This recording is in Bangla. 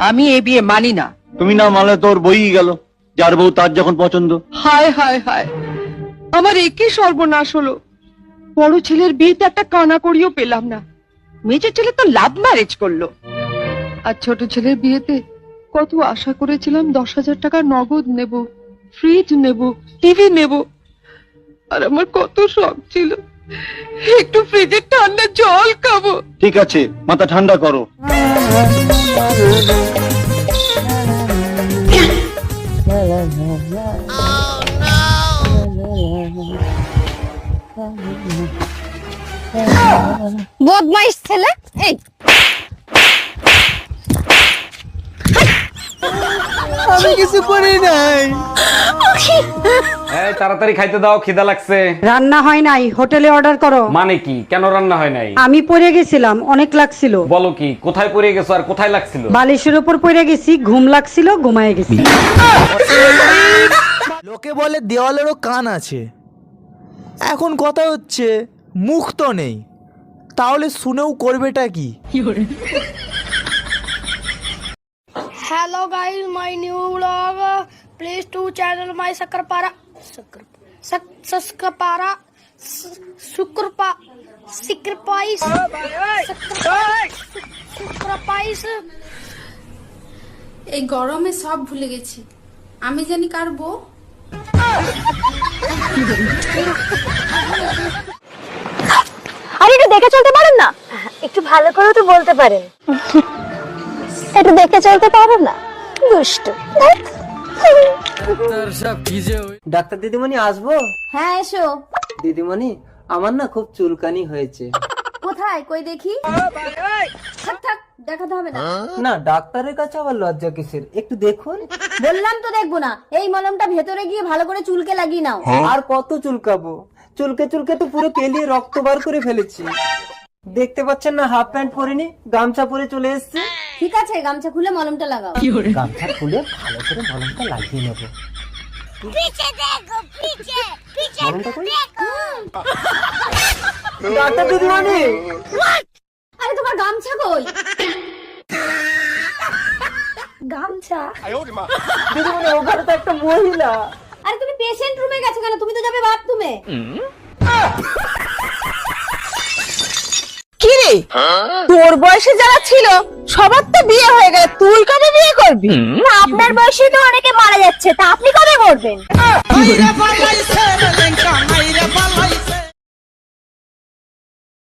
আমি এই বিয়ে মানি না। তুমি না মানলে তোর বই গেল, যার বউ তার যখন পছন্দ। হায় হায় হায়, আমার একই সর্বনাশ হলো। বড় ছেলের বিয়েতে একটা কানা করিও পেলাম না, মেজর ছেলে তো লাভ ম্যারেজ করলো। আর ছোট ছেলের বিয়েতে কত আশা করেছিলাম, 10,000 টাকা নগদ নেব, ফ্রিজ নেব, টিভি নেব। আর আমার কত শখ ছিল একটু ফ্রিজের ঠান্ডা জল খাবো। ঠিক আছে, মাথা ঠান্ডা করো। বদমাইশ ছেলে, এই আমি কিছু করি নাই। এই তাড়াতাড়ি খাইতে দাও, খিদা লাগছে। রান্না হয় নাই, হোটেলে অর্ডার করো। মানে কি? কেন রান্না হয় নাই? আমি পড়ে গেছিলাম, অনেক লাগছিল। বলো কি? কোথায় পড়ে গেছো আর কোথায় লাগছিল? বালিশের উপর পড়ে গেছি, ঘুম লাগছিল, ঘুমায় গেছি। লোকে বলে দেওয়ালেরও কান আছে। এখন কথা হচ্ছে মুখ তো নেই, তাহলে শুনেও করবেটা কি? Hello guys, my new vlog. Please to channel my Sakrapara. Sakrapara. Sacrifice. এই গরমে সব ভুলে গেছি, আমি জানি কার বউ। আরে একটু দেখে চলতে পারেন না? একটু ভালো করে তো বলতে পারেন। একটু দেখে চলতে পারেন না? দুষ্টু। ডাক্তার দিদিমণি আসবো? হ্যাঁ এসো। দিদিমণি আমার না খুব চুলকানি হয়েছে। কোথায় কই দেখি? থাক থাক, দেখাতে হবে না। না ডাক্তারের কাছে আবার লজ্জা কিসের, একটু দেখুন। বললাম তো দেখবো না। এই মলমটা ভেতরে গিয়ে ভালো করে চুলকে লাগিয়ে নাও। আর কত চুলকাবো? চুলকে চুলকে তো পুরো কেলিয়ে রক্ত বার করে ফেলেছি। দেখতে পাচ্ছেন না, হাফ প্যান্ট পরিনি, গামছা পরে চলে এসেছে। ঠিক আছে, গামছা খুলে মলমটা লাগাও। গামছা খুলে ভালো করে মলমটা লাগিয়ে নেবো। মলমটা কই? ডাক্তার দিদিমণি, আরে তোমার গামছা কই? গামছা? দিদিমণি ওখানে তো একটা মহিলা। আরে তুমি পেশেন্ট রুমে গেছো কেন? তুমি তো যাবে বাথরুমে। কি রে, তোর বয়সে যারা ছিল সবার তো বিয়ে হয়ে গেল, তুই কবে বিয়ে করবি? না, আপনার বয়সে তো অনেকে মারা যাচ্ছে, তা আপনি কবে করবেন?